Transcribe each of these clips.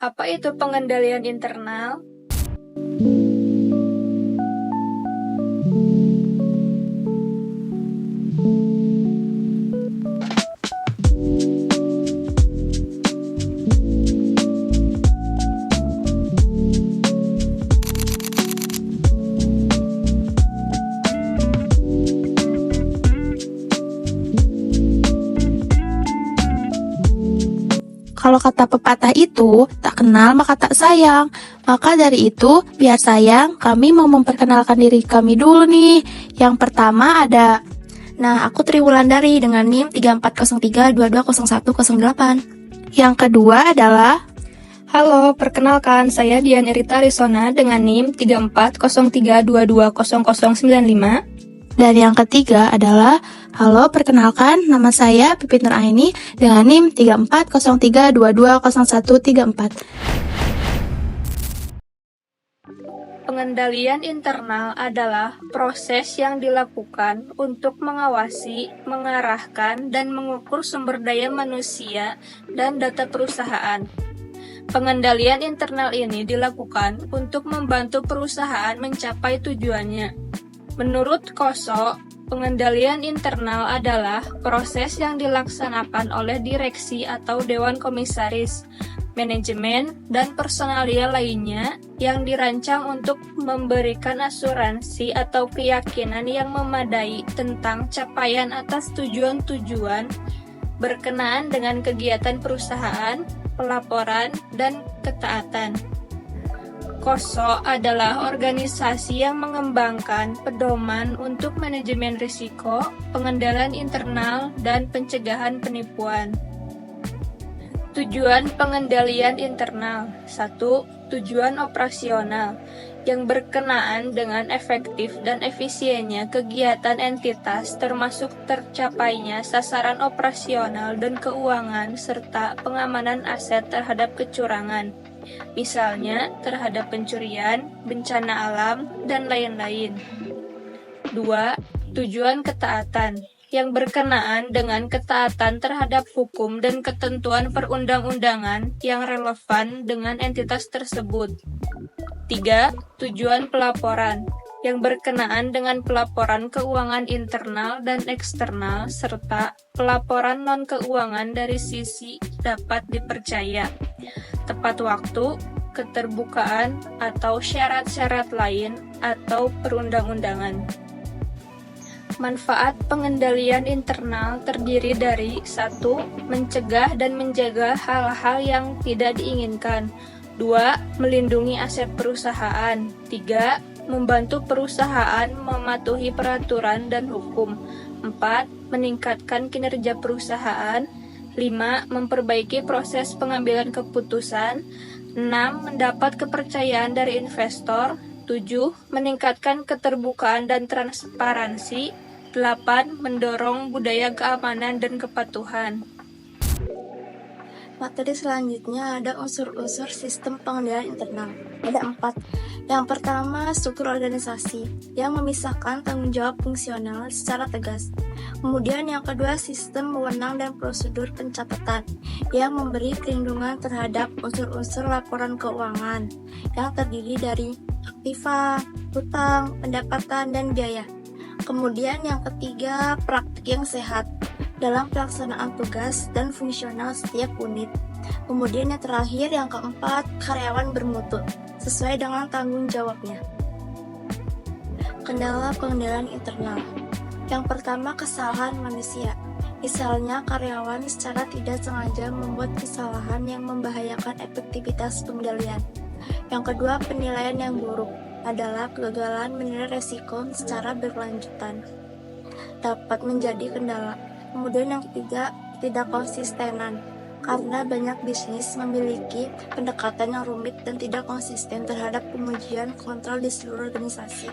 Apa itu pengendalian internal? Kalau kata pepatah itu, tak kenal maka tak sayang. Maka dari itu, biar sayang, kami mau memperkenalkan diri kami dulu nih. Yang pertama ada, aku Tri Wulandari dengan NIM 3403220108. Yang kedua adalah, Halo, perkenalkan saya Dian Rita Risona dengan NIM 3403220095. dan yang ketiga adalah, halo perkenalkan nama saya Pipit Nuraini dengan NIM 3403220134. Pengendalian internal adalah proses yang dilakukan untuk mengawasi, mengarahkan, dan mengukur sumber daya manusia dan data perusahaan. Pengendalian internal ini dilakukan untuk membantu perusahaan mencapai tujuannya. Menurut Koso, pengendalian internal adalah proses yang dilaksanakan oleh direksi atau dewan komisaris, manajemen, dan personalia lainnya yang dirancang untuk memberikan asuransi atau keyakinan yang memadai tentang capaian atas tujuan-tujuan berkenaan dengan kegiatan perusahaan, pelaporan, dan ketaatan. Koso adalah organisasi yang mengembangkan pedoman untuk manajemen risiko, pengendalian internal, dan pencegahan penipuan. Tujuan pengendalian internal. 1. Tujuan operasional yang berkenaan dengan efektif dan efisiennya kegiatan entitas termasuk tercapainya sasaran operasional dan keuangan serta pengamanan aset terhadap kecurangan. Misalnya terhadap pencurian, bencana alam, dan lain-lain. 2. Tujuan ketaatan yang berkenaan dengan ketaatan terhadap hukum dan ketentuan perundang-undangan yang relevan dengan entitas tersebut. 3. Tujuan pelaporan yang berkenaan dengan pelaporan keuangan internal dan eksternal serta pelaporan non-keuangan dari sisi dapat dipercaya, tepat waktu, keterbukaan, atau syarat-syarat lain atau perundang-undangan. Manfaat pengendalian internal terdiri dari 1. Mencegah dan menjaga hal-hal yang tidak diinginkan. 2. Melindungi aset perusahaan. 3. Membantu perusahaan mematuhi peraturan dan hukum. 4. Meningkatkan kinerja perusahaan. 5. Memperbaiki proses pengambilan keputusan. 6. Mendapat kepercayaan dari investor. 7. Meningkatkan keterbukaan dan transparansi. 8. Mendorong budaya keamanan dan kepatuhan. Materi selanjutnya ada unsur-unsur sistem pengendalian internal. Ada 4. Yang pertama, struktur organisasi yang memisahkan tanggung jawab fungsional secara tegas. Kemudian yang kedua, sistem wewenang dan prosedur pencatatan yang memberi perlindungan terhadap unsur-unsur laporan keuangan yang terdiri dari aktiva, hutang, pendapatan, dan biaya. Kemudian yang ketiga, praktik yang sehat dalam pelaksanaan tugas dan fungsional setiap unit. Kemudian yang terakhir, yang keempat, karyawan bermutu sesuai dengan tanggung jawabnya. Kendala pengendalian internal. Yang pertama, kesalahan manusia. Misalnya, karyawan secara tidak sengaja membuat kesalahan yang membahayakan efektivitas pengendalian. Yang kedua, penilaian yang buruk adalah kegagalan menilai resiko secara berkelanjutan dapat menjadi kendala. Kemudian yang ketiga, tidak konsistenan, karena banyak bisnis memiliki pendekatan yang rumit dan tidak konsisten terhadap pengujian kontrol di seluruh organisasi.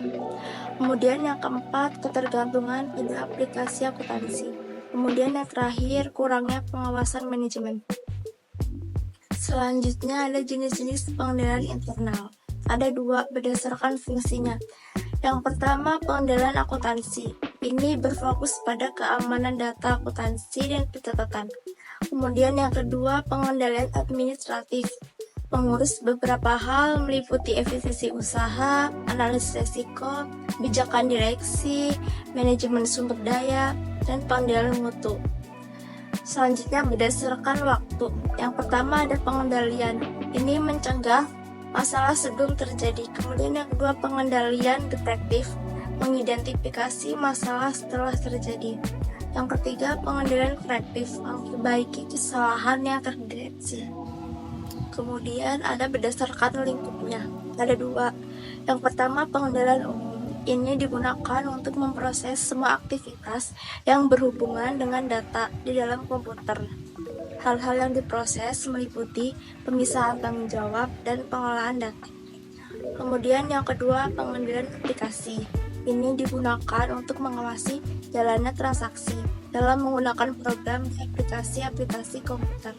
Kemudian yang keempat, ketergantungan pada aplikasi akuntansi. Kemudian yang terakhir, kurangnya pengawasan manajemen. Selanjutnya ada jenis-jenis pengendalian internal. Ada 2 berdasarkan fungsinya. Yang pertama, pengendalian akuntansi. Ini berfokus pada keamanan data akuntansi dan pencatatan. Kemudian yang kedua, pengendalian administratif. mengurus beberapa hal meliputi efisiensi usaha, analisis risiko, kebijakan direksi, manajemen sumber daya, dan pengendalian mutu. Selanjutnya berdasarkan waktu. Yang pertama ada pengendalian. Ini mencegah masalah sebelum terjadi. Kemudian yang kedua pengendalian detektif, mengidentifikasi masalah setelah terjadi. Yang ketiga pengendalian korektif, memperbaiki kesalahan yang terdeteksi. Kemudian ada berdasarkan lingkupnya. Ada dua. Yang pertama pengendalian umum. Ini digunakan untuk memproses semua aktivitas yang berhubungan dengan data di dalam komputer. Hal-hal yang diproses meliputi pemisahan tanggung jawab dan pengolahan data. Kemudian yang kedua pengendalian aplikasi. Ini digunakan untuk mengawasi jalannya transaksi dalam menggunakan program aplikasi komputer.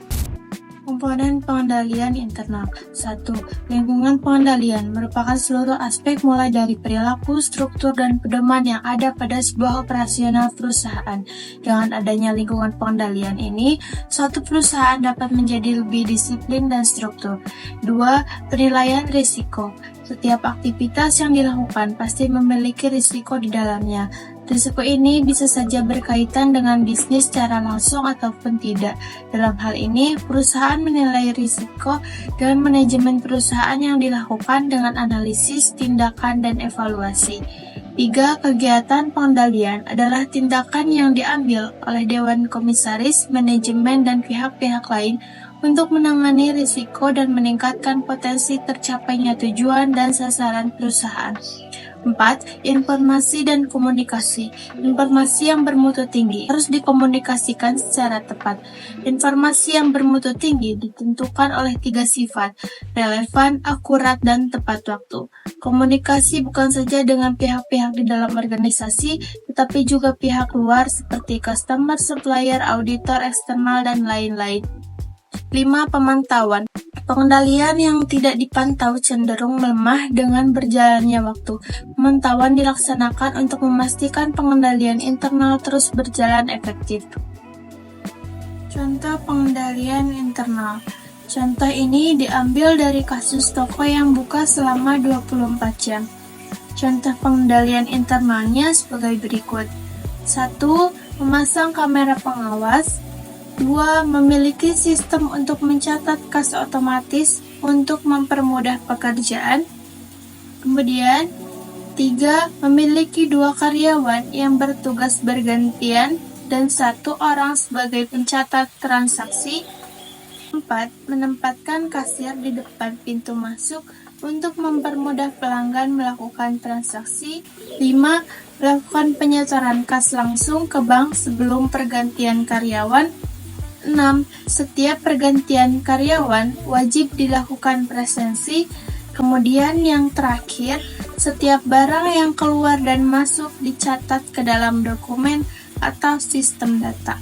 Komponen pengendalian internal. 1. Lingkungan pengendalian merupakan seluruh aspek mulai dari perilaku, struktur, dan pedoman yang ada pada sebuah operasional perusahaan. Dengan adanya lingkungan pengendalian ini, suatu perusahaan dapat menjadi lebih disiplin dan struktur. 2. Penilaian risiko. Setiap aktivitas yang dilakukan pasti memiliki risiko di dalamnya. Risiko ini bisa saja berkaitan dengan bisnis secara langsung ataupun tidak. Dalam hal ini, perusahaan menilai risiko dengan manajemen perusahaan yang dilakukan dengan analisis, tindakan, dan evaluasi. 3. Kegiatan pengendalian adalah tindakan yang diambil oleh Dewan Komisaris, manajemen, dan pihak-pihak lain untuk menangani risiko dan meningkatkan potensi tercapainya tujuan dan sasaran perusahaan. 4. Informasi dan komunikasi. Informasi yang bermutu tinggi harus dikomunikasikan secara tepat. Informasi yang bermutu tinggi ditentukan oleh 3 sifat: relevan, akurat, dan tepat waktu. Komunikasi bukan saja dengan pihak-pihak di dalam organisasi, tetapi juga pihak luar seperti customer, supplier, auditor, eksternal, dan lain-lain. 5. Pemantauan. Pengendalian yang tidak dipantau cenderung melemah dengan berjalannya waktu. Pemantauan dilaksanakan untuk memastikan pengendalian internal terus berjalan efektif. Contoh pengendalian internal. Contoh ini diambil dari kasus toko yang buka selama 24 jam. Contoh pengendalian internalnya sebagai berikut. 1. Memasang kamera pengawas. 2. Memiliki sistem untuk mencatat kas otomatis untuk mempermudah pekerjaan. Kemudian, 3. Memiliki 2 karyawan yang bertugas bergantian dan 1 orang sebagai pencatat transaksi. 4. Menempatkan kasir di depan pintu masuk untuk mempermudah pelanggan melakukan transaksi. 5. Melakukan penyetoran kas langsung ke bank sebelum pergantian karyawan. 6. Setiap pergantian karyawan wajib dilakukan presensi. Kemudian yang terakhir, setiap barang yang keluar dan masuk dicatat ke dalam dokumen atau sistem data.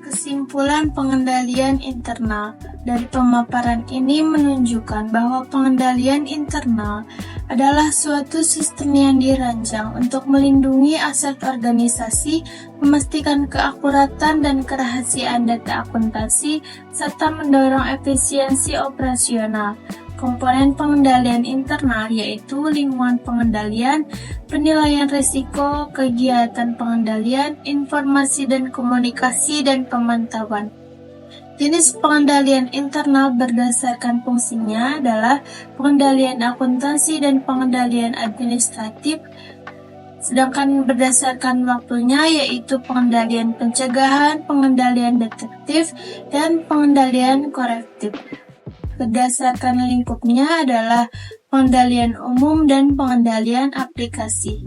Kesimpulan pengendalian internal. Dari pemaparan ini menunjukkan bahwa pengendalian internal adalah suatu sistem yang dirancang untuk melindungi aset organisasi, memastikan keakuratan dan kerahasiaan data akuntansi, serta mendorong efisiensi operasional. Komponen pengendalian internal yaitu lingkungan pengendalian, penilaian risiko, kegiatan pengendalian, informasi dan komunikasi, dan pemantauan. Jenis pengendalian internal berdasarkan fungsinya adalah pengendalian akuntansi dan pengendalian administratif, sedangkan berdasarkan waktunya yaitu pengendalian pencegahan, pengendalian detektif, dan pengendalian korektif. Berdasarkan lingkupnya adalah pengendalian umum dan pengendalian aplikasi.